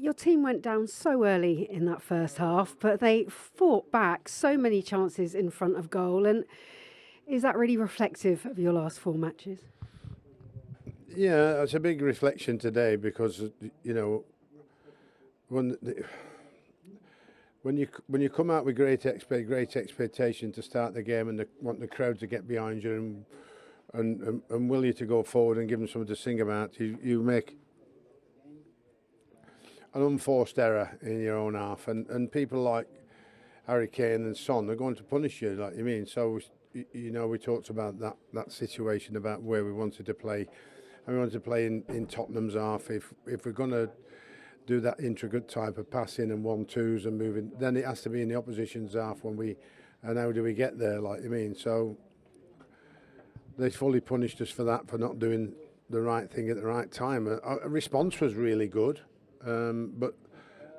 Your team went down so early in that first half, but they fought back so many chances in front of goal. And is that really reflective of your last four matches? Yeah, it's a big reflection today because when when you come out with great expectation to start the game and want the crowd to get behind you and will you to go forward and give them something to sing about, you make an unforced error in your own half, and people like Harry Kane and Son are going to punish you, like you mean. So we talked about that situation about where we wanted to play, and we wanted to play in Tottenham's half. If we're going to do that intricate type of passing and 1-2s and moving, then it has to be in the opposition's half and how do we get there, like you mean. So they fully punished us for that, for not doing the right thing at the right time. A response was really good, but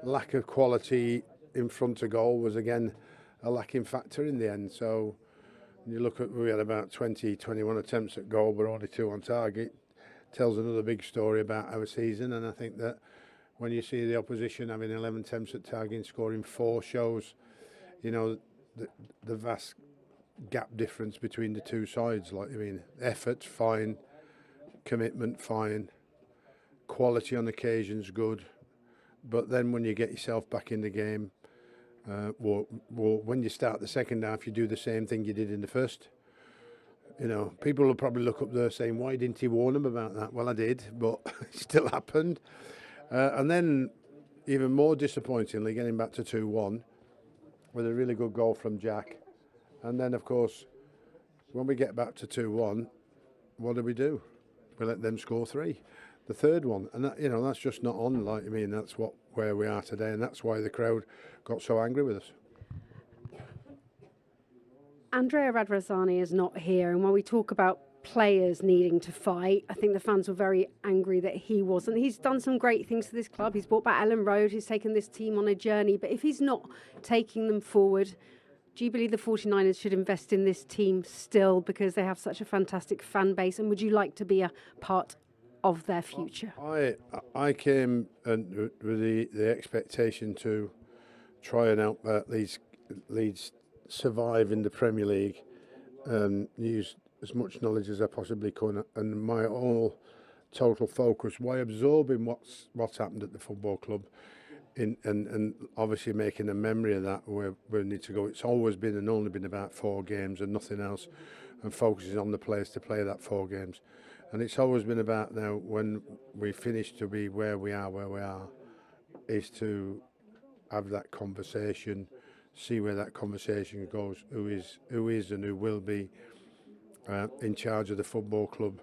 lack of quality in front of goal was again a lacking factor in the end. So you look at, we had about 21 attempts at goal, but only 2 on target. Tells another big story about our season, and I think that when you see the opposition having 11 attempts at target and scoring 4 shows, the vast gap difference between the two sides. Like, I mean, effort fine, commitment fine, quality on occasions good, but then when you get yourself back in the game, when you start the second half, you do the same thing you did in the first. People will probably look up there saying, why didn't he warn them about that? Well, I did, but it still happened. And then, even more disappointingly, getting back to 2-1 with a really good goal from Jack. And then, of course, when we get back to 2-1, what do? We let them score 3. The third one, and that's just not on. Like, I mean, that's where we are today, and that's why the crowd got so angry with us. Andrea Radrizzani is not here, and when we talk about players needing to fight, I think the fans were very angry that he wasn't. He's done some great things for this club. He's brought back Ellen Road, who's taken this team on a journey, but if he's not taking them forward, do you believe the 49ers should invest in this team still because they have such a fantastic fan base, and would you like to be a part of their future? I came with the expectation to try and help Leeds survive in the Premier League and use as much knowledge as I possibly could, and my whole total focus, while absorbing what's happened at the football club, and obviously making a memory of that where we need to go. It's always been and only been about 4 games and nothing else, and focusing on the players to play that 4 games. And it's always been about, now when we finish to be where we are, is to have that conversation, see where that conversation goes, who is and who will be in charge of the football club,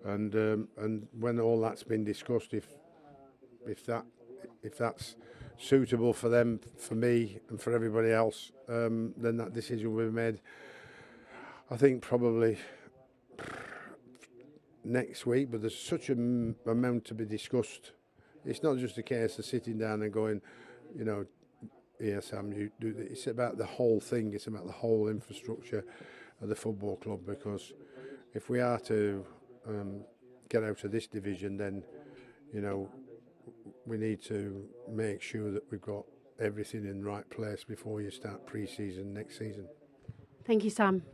and when all that's been discussed, if that's suitable for them, for me, and for everybody else, then that decision will be made. I think probably next week, but there's such an amount to be discussed. It's not just a case of sitting down and going, yeah, Sam, you do this. It's about the whole thing. It's about the whole infrastructure of the football club, because if we are to get out of this division, then we need to make sure that we've got everything in the right place before you start pre-season next season. Thank you, Sam.